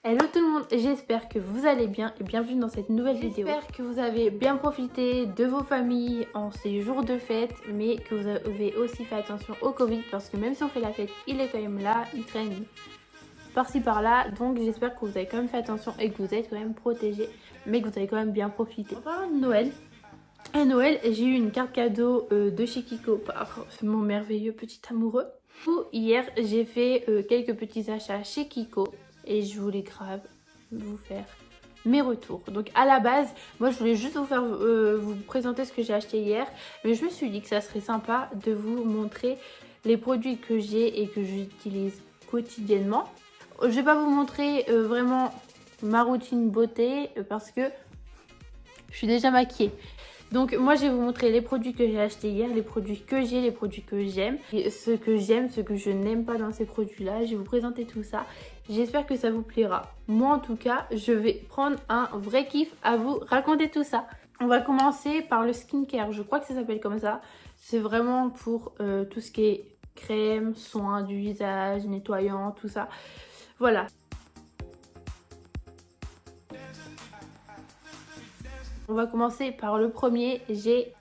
Hello tout le monde, j'espère que vous allez bien et bienvenue dans cette nouvelle vidéo. J'espère que vous avez bien profité de vos familles en ces jours de fête, mais que vous avez aussi fait attention au Covid parce que même si on fait la fête, il est quand même là, il traîne par-ci par-là. Donc j'espère que vous avez quand même fait attention et que vous êtes quand même protégés, mais que vous avez quand même bien profité. En parlant de Noël, à Noël, j'ai eu une carte cadeau de chez Kiko par mon merveilleux petit amoureux. Hier, j'ai fait quelques petits achats chez Kiko et je voulais grave vous faire mes retours. Donc à la base, moi je voulais juste vous présenter ce que j'ai acheté hier, mais je me suis dit que ça serait sympa de vous montrer les produits que j'ai et que j'utilise quotidiennement. Je vais pas vous montrer vraiment ma routine beauté parce que je suis déjà maquillée. Donc moi je vais vous montrer les produits que j'ai achetés hier, les produits que j'ai, les produits que j'aime, ce que j'aime, ce que je n'aime pas dans ces produits-là. Je vais vous présenter tout ça. J'espère que ça vous plaira. Moi en tout cas, je vais prendre un vrai kiff à vous raconter tout ça. On va commencer par le skincare, je crois que ça s'appelle comme ça. C'est vraiment pour tout ce qui est crème, soins du visage, nettoyant, tout ça. Voilà. On va commencer par le premier, j'ai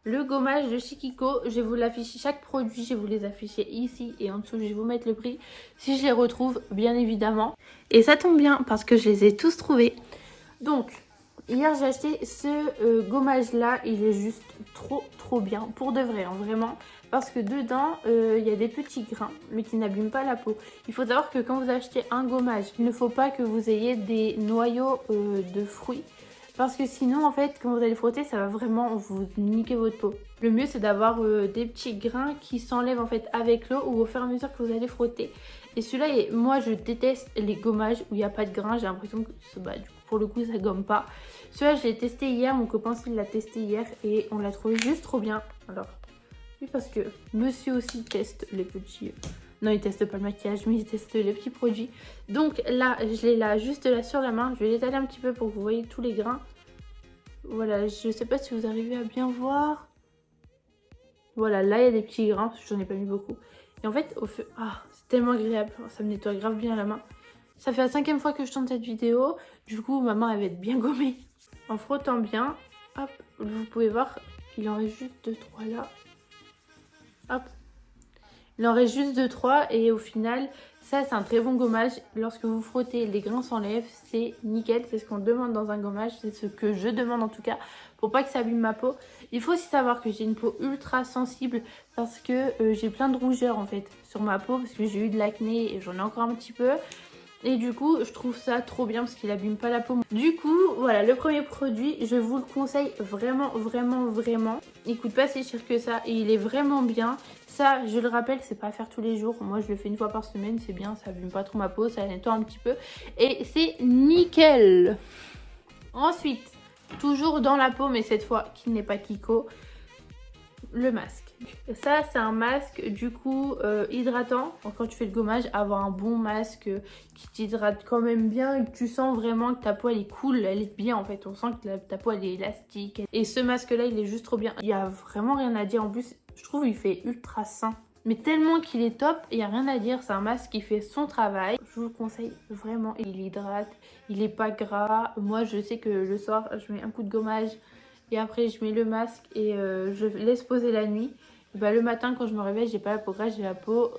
le gommage de chez Kiko. Je vais vous l'afficher, chaque produit, je vais vous les afficher ici et en dessous, je vais vous mettre le prix si je les retrouve, bien évidemment. Et ça tombe bien parce que je les ai tous trouvés. Donc, hier j'ai acheté ce gommage là, il est juste trop bien, pour de vrai, hein, vraiment. Parce que dedans, il y a des petits grains, mais qui n'abîment pas la peau. Il faut savoir que quand vous achetez un gommage, il ne faut pas que vous ayez des noyaux de fruits. Parce que sinon, en fait, quand vous allez frotter, ça va vraiment vous niquer votre peau. Le mieux, c'est d'avoir des petits grains qui s'enlèvent en fait avec l'eau ou au fur et à mesure que vous allez frotter. Et celui-là, moi, je déteste les gommages où il n'y a pas de grains. J'ai l'impression que pour le coup, ça gomme pas. Celui-là, je l'ai testé hier. Mon copain aussi l'a testé hier et on l'a trouvé juste trop bien. Alors, oui, parce que monsieur aussi teste les petits... Non, il teste pas le maquillage, mais il teste les petits produits. Donc là, je l'ai là, juste là sur la main. Je vais l'étaler un petit peu pour que vous voyez tous les grains. Voilà, je sais pas si vous arrivez à bien voir. Voilà, là, il y a des petits grains, parce que j'en ai pas mis beaucoup. Et en fait, au feu... Ah, c'est tellement agréable. Ça me nettoie grave bien la main. Ça fait la 5e fois que je tourne cette vidéo. Du coup, ma main, elle va être bien gommée. En frottant bien, hop, vous pouvez voir, il en reste juste 2-3 là. Hop. Il en reste juste 2-3 et au final, ça c'est un très bon gommage. Lorsque vous frottez, les grains s'enlèvent, c'est nickel. C'est ce qu'on demande dans un gommage, c'est ce que je demande en tout cas pour pas que ça abîme ma peau. Il faut aussi savoir que j'ai une peau ultra sensible parce que j'ai plein de rougeurs en fait sur ma peau parce que j'ai eu de l'acné et j'en ai encore un petit peu. Et du coup, je trouve ça trop bien parce qu'il abîme pas la peau. Du coup, voilà, le premier produit, je vous le conseille vraiment. Il coûte pas si cher que ça et il est vraiment bien. Ça, je le rappelle, c'est pas à faire tous les jours. Moi, je le fais une fois par semaine, c'est bien, ça abîme pas trop ma peau, ça nettoie un petit peu. Et c'est nickel. Ensuite, toujours dans la peau, mais cette fois, qui n'est pas Kiko, le masque. Ça, c'est un masque du coup hydratant. Donc, quand tu fais le gommage, avoir un bon masque qui t'hydrate quand même bien et que tu sens vraiment que ta peau elle est cool, elle est bien en fait. On sent que ta peau elle est élastique. Et ce masque là, il est juste trop bien. Il y a vraiment rien à dire. En plus, je trouve il fait ultra sain. Mais tellement qu'il est top, il n'y a rien à dire. C'est un masque qui fait son travail. Je vous le conseille vraiment. Il hydrate, il est pas gras. Moi, je sais que le soir, je mets un coup de gommage. Et après, je mets le masque et je laisse poser la nuit. Et bah, le matin, quand je me réveille, j'ai pas la peau grasse, j'ai la peau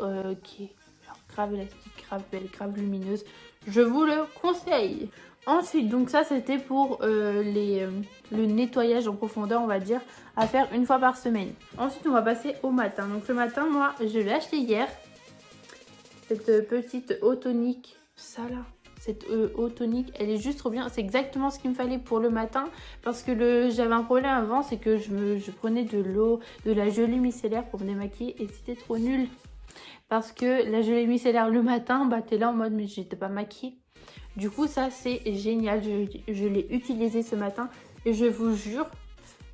qui est genre grave élastique, grave belle, grave lumineuse. Je vous le conseille. Ensuite, donc ça, c'était pour le nettoyage en profondeur, on va dire, à faire une fois par semaine. Ensuite, on va passer au matin. Donc le matin, moi, je l'ai acheté hier. Cette petite eau tonique, ça là. Cette eau tonique, elle est juste trop bien. C'est exactement ce qu'il me fallait pour le matin. Parce que j'avais un problème avant, c'est que je prenais de l'eau, de la gelée micellaire pour me démaquiller. Et c'était trop nul. Parce que la gelée micellaire le matin, bah t'es là en mode mais j'étais pas maquillée. Du coup ça c'est génial. Je l'ai utilisé ce matin. Et je vous jure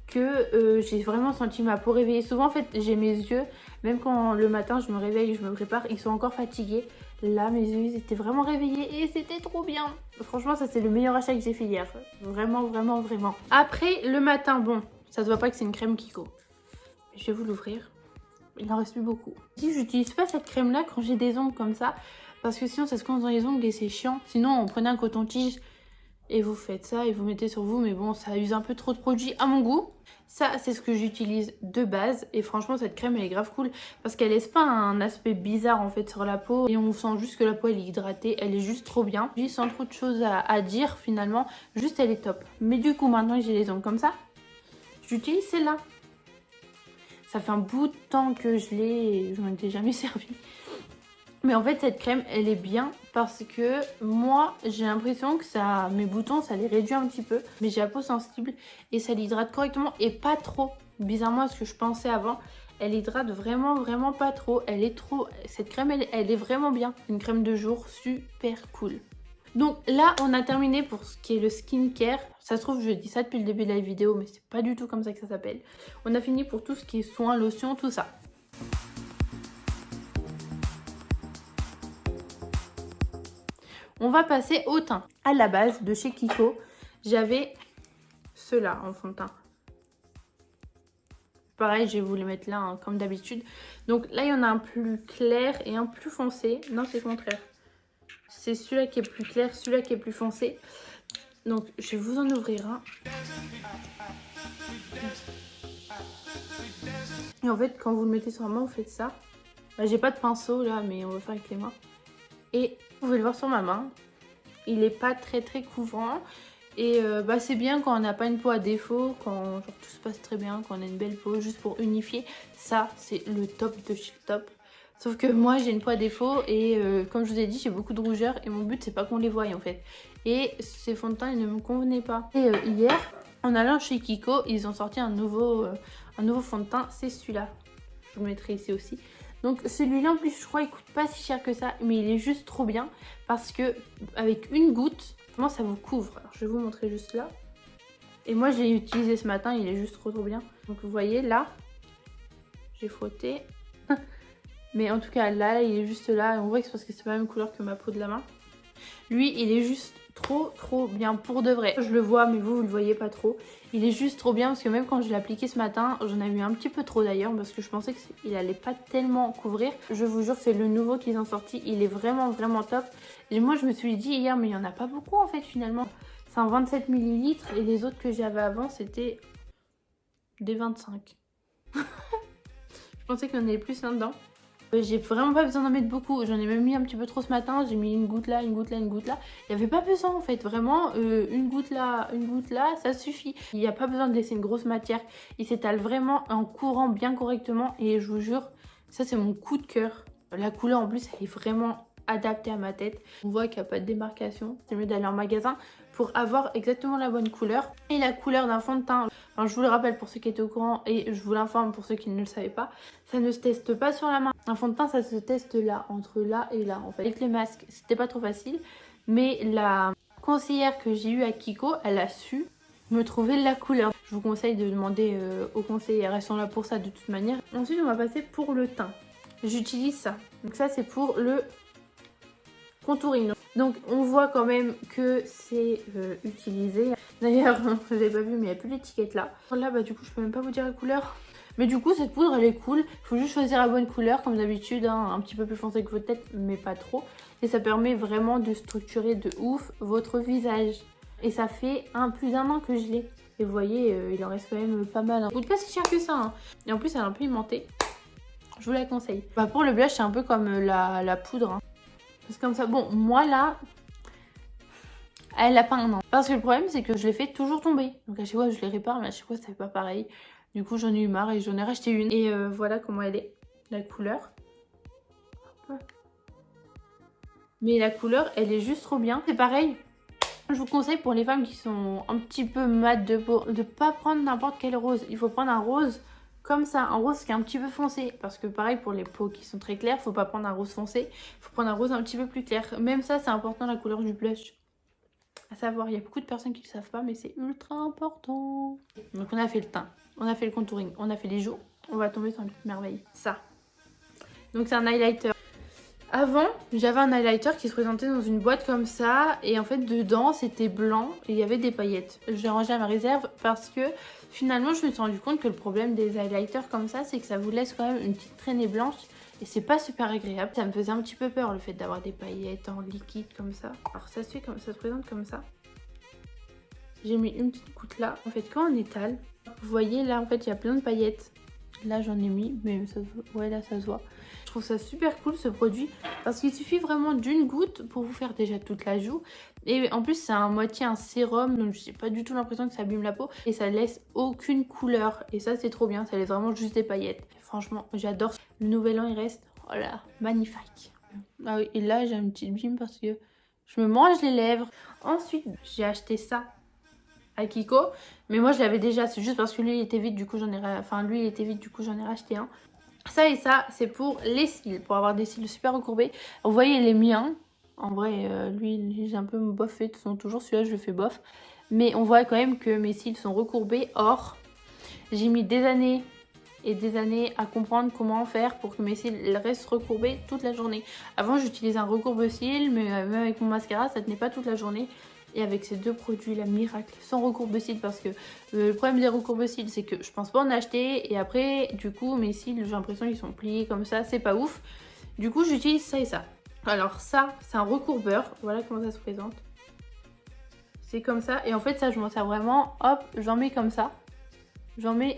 que j'ai vraiment senti ma peau réveillée. Souvent en fait j'ai mes yeux, même quand le matin je me réveille et je me prépare, ils sont encore fatigués. Là, mes yeux, ils étaient vraiment réveillés et c'était trop bien. Franchement, ça, c'est le meilleur achat que j'ai fait hier. Vraiment. Après, le matin, bon, ça se voit pas que c'est une crème Kiko. Je vais vous l'ouvrir. Il en reste plus beaucoup. Si j'utilise pas cette crème-là quand j'ai des ongles comme ça, Parce que sinon ça se coince dans les ongles et c'est chiant. Sinon on prenait un coton-tige et vous faites ça et vous mettez sur vous. Mais bon, ça use un peu trop de produits à mon goût. Ça, c'est ce que j'utilise de base. Et franchement, cette crème, elle est grave cool. Parce qu'elle laisse pas un aspect bizarre en fait sur la peau. Et on sent juste que la peau, elle est hydratée. Elle est juste trop bien. Puis sans trop de choses à dire finalement. Juste, elle est top. Mais du coup, maintenant que j'ai les ongles comme ça, j'utilise celle-là. Ça fait un bout de temps que je l'ai et je m'en étais jamais servi. Mais en fait, cette crème, elle est bien parce que moi, j'ai l'impression que ça, mes boutons, ça les réduit un petit peu. Mais j'ai la peau sensible et ça l'hydrate correctement et pas trop. Bizarrement à ce que je pensais avant, elle hydrate vraiment pas trop. Elle est trop... Cette crème, elle est vraiment bien. Une crème de jour super cool. Donc là, on a terminé pour ce qui est le skincare. Ça se trouve, je dis ça depuis le début de la vidéo, mais c'est pas du tout comme ça que ça s'appelle. On a fini pour tout ce qui est soins, lotions, tout ça. On va passer au teint. À la base, de chez Kiko, j'avais ceux-là en fond de teint. Pareil, je vais vous les mettre là, hein, comme d'habitude. Donc là, il y en a un plus clair et un plus foncé. Non, c'est le contraire. C'est celui-là qui est plus clair, celui-là qui est plus foncé. Donc, je vais vous en ouvrir un. Et en fait, quand vous le mettez sur la main, vous faites ça. Bah, j'ai pas de pinceau là, mais on va faire avec les mains. Et vous pouvez le voir sur ma main. Il n'est pas très couvrant. Et bah, c'est bien quand on n'a pas une peau à défaut, quand genre, tout se passe très bien, quand on a une belle peau, juste pour unifier. Ça, c'est le top de chez le top. Sauf que moi, j'ai une peau à défaut et comme je vous ai dit, j'ai beaucoup de rougeurs et mon but, c'est pas qu'on les voie en fait. Et ces fonds de teint, ils ne me convenaient pas. Et hier, en allant chez Kiko, ils ont sorti un nouveau fond de teint, c'est celui-là. Je vous le mettrai ici aussi. Donc celui-là en plus je crois il coûte pas si cher que ça, mais il est juste trop bien parce que avec une goutte, comment ça vous couvre. Alors je vais vous montrer juste là. Et moi je l'ai utilisé ce matin, il est juste trop bien. Donc vous voyez là, j'ai frotté. Mais en tout cas là, il est juste là. Et on voit que c'est parce que c'est pas la même couleur que ma peau de la main. Lui il est juste trop bien pour de vrai. Je le vois mais vous le voyez pas trop. Il est juste trop bien parce que même quand je l'ai appliqué ce matin, j'en ai eu un petit peu trop d'ailleurs parce que je pensais qu'il allait pas tellement couvrir. Je vous jure, c'est le nouveau qu'ils ont sorti. Il est vraiment top. Et moi je me suis dit hier mais il y en a pas beaucoup en fait finalement. C'est un 27 ml et les autres que j'avais avant c'était des 25. Je pensais qu'il y en avait plus là-dedans. J'ai vraiment pas besoin d'en mettre beaucoup, j'en ai même mis un petit peu trop ce matin, j'ai mis une goutte là, une goutte là, une goutte là. Il n'y avait pas besoin en fait, vraiment une goutte là, ça suffit. Il n'y a pas besoin de laisser une grosse matière, il s'étale vraiment en courant bien correctement et je vous jure, ça c'est mon coup de cœur. La couleur en plus elle est vraiment adaptée à ma tête. On voit qu'il n'y a pas de démarcation, c'est mieux d'aller en magasin pour avoir exactement la bonne couleur. Et la couleur d'un fond de teint, enfin, je vous le rappelle pour ceux qui étaient au courant et je vous l'informe pour ceux qui ne le savaient pas, ça ne se teste pas sur la main. Un fond de teint ça se teste là, entre là et là en fait. Avec les masques c'était pas trop facile, mais la conseillère que j'ai eue à Kiko, elle a su me trouver la couleur. Je vous conseille de demander aux conseillères, elles sont là pour ça de toute manière. Ensuite on va passer pour le teint. J'utilise ça, donc ça c'est pour le contouring. Donc on voit quand même que c'est utilisé. D'ailleurs, vous n'avez pas vu mais il n'y a plus l'étiquette là. Là bah du coup je peux même pas vous dire la couleur. Mais du coup cette poudre elle est cool. Il faut juste choisir la bonne couleur comme d'habitude, hein, un petit peu plus foncé que votre tête mais pas trop. Et ça permet vraiment de structurer de ouf votre visage. Et ça fait plus d'un an que je l'ai. Et vous voyez il en reste quand même pas mal. Ça coûte pas si cher que ça. Hein. Et en plus elle est un peu aimentée. Je vous la conseille. Bah, pour le blush c'est un peu comme la poudre. Hein. C'est comme ça. Bon, moi là, elle a pas un an. Parce que le problème, c'est que je l'ai fait toujours tomber. Donc à chaque fois, je les répare, mais à chaque fois, c'était pas pareil. Du coup, j'en ai eu marre et j'en ai racheté une. Et voilà comment elle est, la couleur. Mais la couleur, elle est juste trop bien. C'est pareil. Je vous conseille pour les femmes qui sont un petit peu mat de peau, de pas prendre n'importe quel rose. Il faut prendre un rose comme ça, un rose qui est un petit peu foncé. Parce que pareil pour les peaux qui sont très claires, faut pas prendre un rose foncé. Faut prendre un rose un petit peu plus clair. Même ça, c'est important la couleur du blush. À savoir, il y a beaucoup de personnes qui ne le savent pas, mais c'est ultra important. Donc on a fait le teint, on a fait le contouring, on a fait les joues. On va tomber sur une petite merveille. Ça. Donc c'est un highlighter. Avant, j'avais un highlighter qui se présentait dans une boîte comme ça. Et en fait, dedans, c'était blanc et il y avait des paillettes. Je l'ai rangé à ma réserve parce que finalement, je me suis rendu compte que le problème des highlighters comme ça, c'est que ça vous laisse quand même une petite traînée blanche. et c'est pas super agréable. Ça me faisait un petit peu peur le fait d'avoir des paillettes en liquide comme ça. Alors ça se fait comme ça, se présente comme ça. J'ai mis une petite goutte là. En fait, quand on étale, vous voyez là, en fait, il y a plein de paillettes. Là, j'en ai mis, mais ça se voit. Ouais, là, ça se voit. Je trouve ça super cool ce produit parce qu'il suffit vraiment d'une goutte pour vous faire déjà toute la joue. Et en plus, c'est à moitié un sérum, donc j'ai pas du tout l'impression que ça abîme la peau. Et ça laisse aucune couleur. Et ça, c'est trop bien. Ça laisse vraiment juste des paillettes. Franchement, j'adore. Le nouvel an, il reste, voilà, magnifique. Ah oui, et là, j'ai une petite bime parce que je me mange les lèvres. Ensuite, j'ai acheté ça à Kiko, mais moi je l'avais déjà, c'est juste parce que lui il était vide, du coup j'en ai racheté un. Ça et ça, c'est pour les cils, pour avoir des cils super recourbés. Vous voyez les miens, en vrai lui j'ai un peu bof fait, toujours celui-là je le fais bof, mais on voit quand même que mes cils sont recourbés. Or j'ai mis des années et des années à comprendre comment faire pour que mes cils restent recourbés toute la journée. Avant j'utilisais un recourbe-cils, mais même avec mon mascara ça tenait pas toute la journée. Et avec ces deux produits là, miracle, sans recourbe-cils, parce que le problème des recourbe-cils, c'est que je pense pas en acheter. Et après, du coup, mes cils, j'ai l'impression qu'ils sont pliés comme ça, c'est pas ouf. Du coup, j'utilise ça et ça. Alors ça, c'est un recourbeur. Voilà comment ça se présente. C'est comme ça. Et en fait, ça, je m'en sers vraiment. Hop, j'en mets comme ça. J'en mets...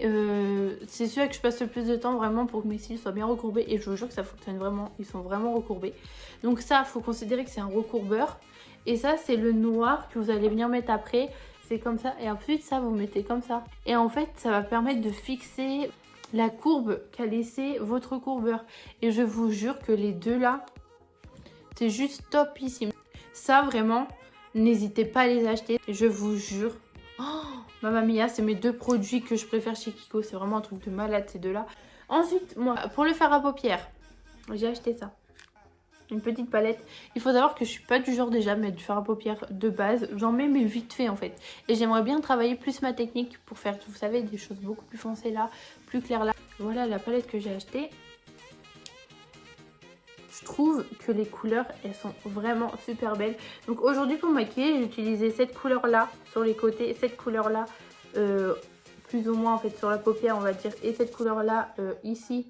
c'est celui que je passe le plus de temps vraiment pour que mes cils soient bien recourbés. Et je vous jure que ça fonctionne vraiment. Ils sont vraiment recourbés. Donc ça, il faut considérer que c'est un recourbeur. Et ça, c'est le noir que vous allez venir mettre après. C'est comme ça. Et ensuite, ça, vous mettez comme ça. Et en fait, ça va permettre de fixer la courbe qu'a laissé votre courbeur. Et je vous jure que les deux là, c'est juste topissime. Ça, vraiment, n'hésitez pas à les acheter. Je vous jure. Oh, Mamma Mia, c'est mes deux produits que je préfère chez Kiko. C'est vraiment un truc de malade, ces deux là. Ensuite, moi, pour le fard à paupières, j'ai acheté ça. Une petite palette. Il faut savoir que je suis pas du genre déjà à mettre du fard à paupières de base. J'en mets mais vite fait en fait. Et j'aimerais bien travailler plus ma technique pour faire, vous savez, des choses beaucoup plus foncées là, plus claires là. Voilà la palette que j'ai achetée. Je trouve que les couleurs, elles sont vraiment super belles. Donc aujourd'hui pour maquiller, j'ai utilisé cette couleur là sur les côtés, cette couleur là plus ou moins en fait sur la paupière on va dire, et cette couleur là ici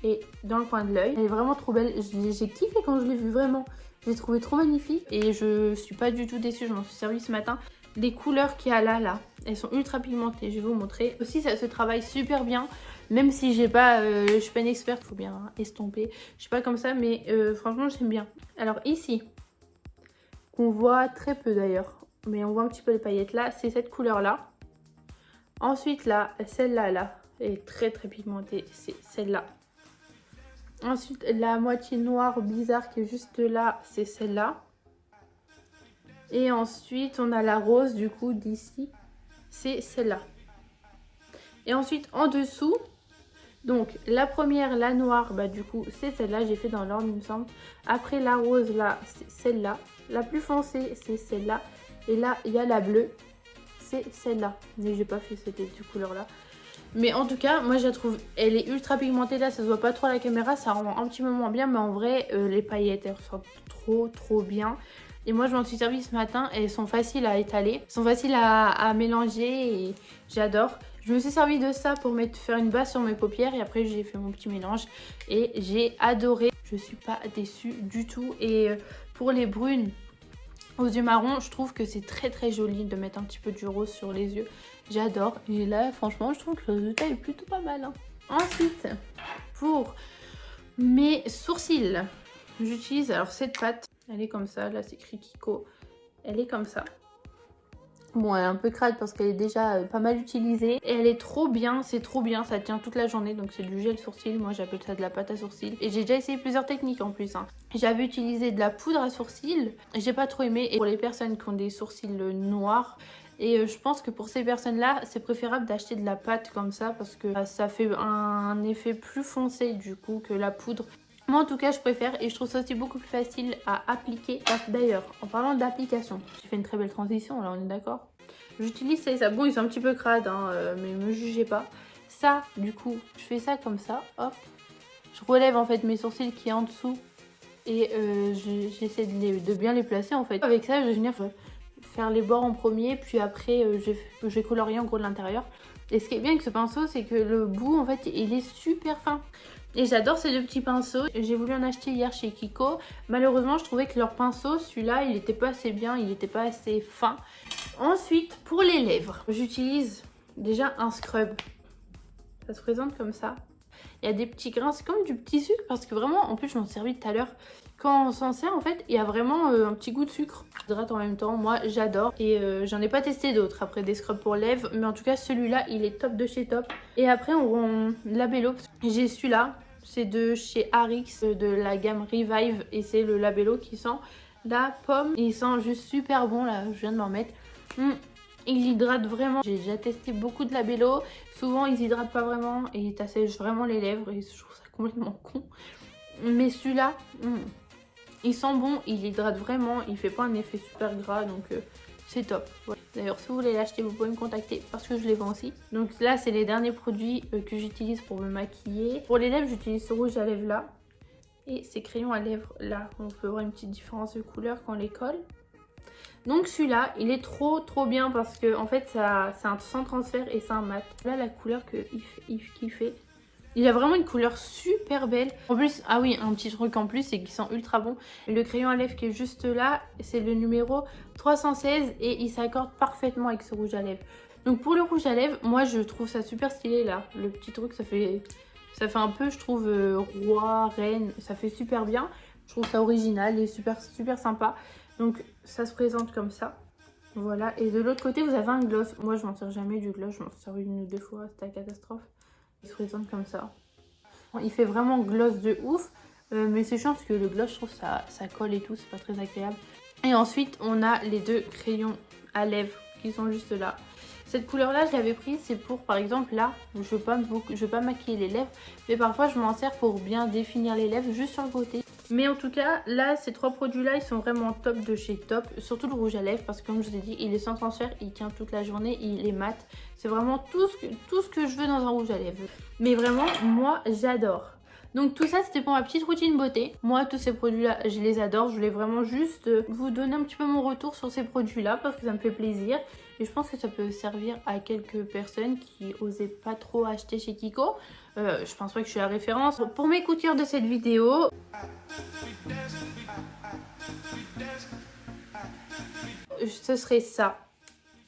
et dans le coin de l'œil. Elle est vraiment trop belle. J'ai kiffé quand je l'ai vue, vraiment. Je l'ai trouvée trop magnifique et je suis pas du tout déçue. Je m'en suis servi ce matin. Les couleurs qu'il y a là, elles sont ultra pigmentées. Je vais vous montrer. Aussi, ça se travaille super bien. Même si j'ai pas, je suis pas une experte, faut bien estomper. Je suis pas comme ça, mais franchement, j'aime bien. Alors ici, qu'on voit très peu d'ailleurs, mais on voit un petit peu les paillettes là, c'est cette couleur là. Ensuite là, celle-là, là, est très très pigmentée, c'est celle-là. Ensuite, la moitié noire bizarre qui est juste là, c'est celle-là. Et ensuite, on a la rose du coup d'ici, c'est celle-là. Et ensuite, en dessous, donc la première, la noire, bah du coup, c'est celle-là. J'ai fait dans l'ordre, il me semble. Après, la rose, là, c'est celle-là. La plus foncée, c'est celle-là. Et là, il y a la bleue, c'est celle-là. Mais j'ai pas fait cette couleur-là. Mais en tout cas, moi je la trouve, elle est ultra pigmentée là, ça se voit pas trop à la caméra, ça rend un petit peu moins bien, mais en vrai, les paillettes, elles ressortent trop bien. Et moi je m'en suis servi ce matin, elles sont faciles à étaler, elles sont faciles à mélanger et j'adore. Je me suis servi de ça pour faire une base sur mes paupières et après j'ai fait mon petit mélange et j'ai adoré. Je suis pas déçue du tout. Et pour les brunes aux yeux marrons, je trouve que c'est très joli de mettre un petit peu du rose sur les yeux. J'adore. Et là, franchement, je trouve que le résultat est plutôt pas mal. Ensuite, pour mes sourcils, j'utilise alors cette pâte. Elle est comme ça. Là, c'est écrit Kiko. Elle est comme ça. Bon, elle est un peu crade parce qu'elle est déjà pas mal utilisée. Et elle est trop bien, c'est trop bien, ça tient toute la journée. Donc c'est du gel sourcil, moi j'appelle ça de la pâte à sourcils. Et j'ai déjà essayé plusieurs techniques en plus. J'avais utilisé de la poudre à sourcils, j'ai pas trop aimé. Et pour les personnes qui ont des sourcils noirs, et je pense que pour ces personnes-là, c'est préférable d'acheter de la pâte comme ça parce que ça fait un effet plus foncé du coup que la poudre. Moi en tout cas je préfère et je trouve ça aussi beaucoup plus facile à appliquer. D'ailleurs en parlant d'application, j'ai fait une très belle transition là, on est d'accord. J'utilise ça et ça, bon ils sont un petit peu crades mais me jugez pas. Ça du coup je fais ça comme ça, hop. Je relève en fait mes sourcils qui est en dessous et j'essaie de bien les placer en fait. Avec ça je vais venir faire les bords en premier puis après je vais colorier en gros de l'intérieur. Et ce qui est bien avec ce pinceau c'est que le bout en fait il est super fin. Et j'adore ces deux petits pinceaux. J'ai voulu en acheter hier chez Kiko. Malheureusement, je trouvais que leur pinceau, celui-là, il n'était pas assez bien, il n'était pas assez fin. Ensuite, pour les lèvres, j'utilise déjà un scrub. Ça se présente comme ça. Il y a des petits grains, c'est comme du petit sucre parce que vraiment, en plus, je m'en servis tout à l'heure. Quand on s'en sert, en fait, il y a vraiment un petit goût de sucre. Hydrate en même temps, moi j'adore. Et j'en ai pas testé d'autres après des scrubs pour lèvres. Mais en tout cas, celui-là, il est top de chez top. Et après, on Labello. J'ai celui-là. C'est de chez Arix, de la gamme Revive. Et c'est le Labello qui sent la pomme. Il sent juste super bon, là, je viens de m'en mettre. Il hydrate vraiment. J'ai déjà testé beaucoup de Labello. Souvent, ils hydratent pas vraiment et ils t'assèchent vraiment les lèvres. Et je trouve ça complètement con. Mais celui-là, il sent bon, il hydrate vraiment. Il fait pas un effet super gras, donc c'est top. Ouais. D'ailleurs, si vous voulez l'acheter, vous pouvez me contacter parce que je les vends aussi. Donc là, c'est les derniers produits que j'utilise pour me maquiller. Pour les lèvres, j'utilise ce rouge à lèvres là. Et ces crayons à lèvres là. On peut voir une petite différence de couleur quand on les colle. Donc celui-là, il est trop bien parce que en fait, c'est un sans transfert et c'est un mat. Là, la couleur qu'il fait, il a vraiment une couleur super belle. En plus, ah oui, un petit truc en plus, c'est qu'il sent ultra bon. Le crayon à lèvres qui est juste là, c'est le numéro 316 et il s'accorde parfaitement avec ce rouge à lèvres. Donc pour le rouge à lèvres, moi je trouve ça super stylé là. Le petit truc, ça fait un peu, je trouve, roi, reine. Ça fait super bien. Je trouve ça original et super sympa. Donc ça se présente comme ça. Voilà. Et de l'autre côté, vous avez un gloss. Moi, je m'en sers jamais du gloss. Je m'en sers une ou deux fois. C'était la catastrophe. Il se présente comme ça. Il fait vraiment gloss de ouf. Mais c'est chiant parce que le gloss, je trouve ça colle et tout. C'est pas très agréable. Et ensuite, on a les deux crayons à lèvres qui sont juste là. Cette couleur-là, je l'avais prise. C'est pour, par exemple, là, je veux pas maquiller les lèvres. Mais parfois, je m'en sers pour bien définir les lèvres juste sur le côté. Mais en tout cas, là, ces trois produits-là, ils sont vraiment top de chez Top. Surtout le rouge à lèvres parce que comme je vous ai dit, il est sans transfert, il tient toute la journée, il est mat. C'est vraiment tout ce que je veux dans un rouge à lèvres. Mais vraiment, moi, j'adore. Donc tout ça, c'était pour ma petite routine beauté. Moi, tous ces produits-là, je les adore. Je voulais vraiment juste vous donner un petit peu mon retour sur ces produits-là parce que ça me fait plaisir. Et je pense que ça peut servir à quelques personnes qui osaient pas trop acheter chez Kiko. Je pense pas que je suis la référence. Pour mes coups de cœur de cette vidéo, ce serait ça.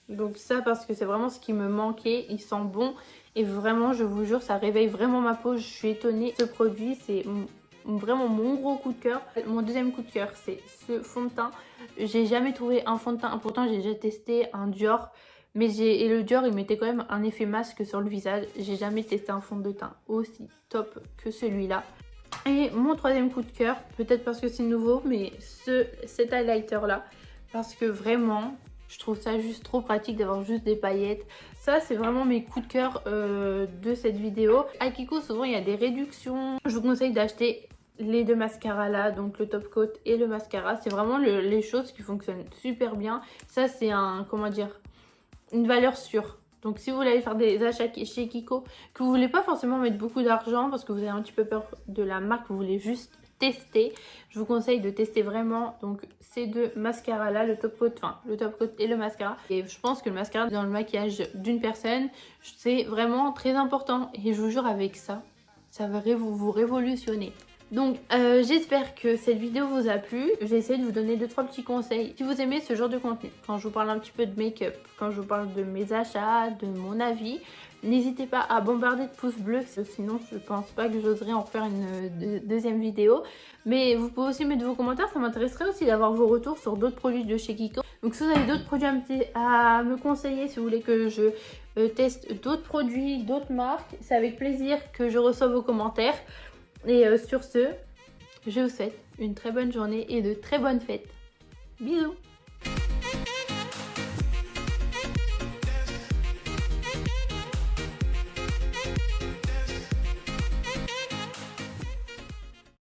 Donc ça parce que c'est vraiment ce qui me manquait. Il sent bon et vraiment, je vous jure, ça réveille vraiment ma peau. Je suis étonnée. Ce produit, c'est vraiment mon gros coup de cœur. Mon deuxième coup de cœur, c'est ce fond de teint. J'ai jamais trouvé un fond de teint. Pourtant, j'ai déjà testé un Dior. Et le Dior, il mettait quand même un effet masque sur le visage. J'ai jamais testé un fond de teint aussi top que celui-là. Et mon troisième coup de cœur, peut-être parce que c'est nouveau, mais cet highlighter là. Parce que vraiment, je trouve ça juste trop pratique d'avoir juste des paillettes. Ça, c'est vraiment mes coups de cœur de cette vidéo. À Kiko, souvent, il y a des réductions. Je vous conseille d'acheter les deux mascaras là, donc le top coat et le mascara. C'est vraiment les choses qui fonctionnent super bien. Ça, c'est une valeur sûre. Donc si vous voulez aller faire des achats chez Kiko, que vous voulez pas forcément mettre beaucoup d'argent parce que vous avez un petit peu peur de la marque, vous voulez juste tester, je vous conseille de tester vraiment donc ces deux mascaras là, le top coat et le mascara. Et je pense que le mascara dans le maquillage d'une personne, c'est vraiment très important. Et je vous jure, avec ça, ça va vous révolutionner. Donc j'espère que cette vidéo vous a plu. J'ai essayé de vous donner 2-3 petits conseils. Si vous aimez ce genre de contenu, quand je vous parle un petit peu de make-up, quand je vous parle de mes achats, de mon avis, n'hésitez pas à bombarder de pouces bleus. Sinon je pense pas que j'oserais en faire une deuxième vidéo. Mais vous pouvez aussi mettre vos commentaires. Ça m'intéresserait aussi d'avoir vos retours sur d'autres produits de chez Kiko. Donc si vous avez d'autres produits à me conseiller, si vous voulez que je teste d'autres produits, d'autres marques, c'est avec plaisir que je reçois vos commentaires. Et sur ce, je vous souhaite une très bonne journée et de très bonnes fêtes. Bisous!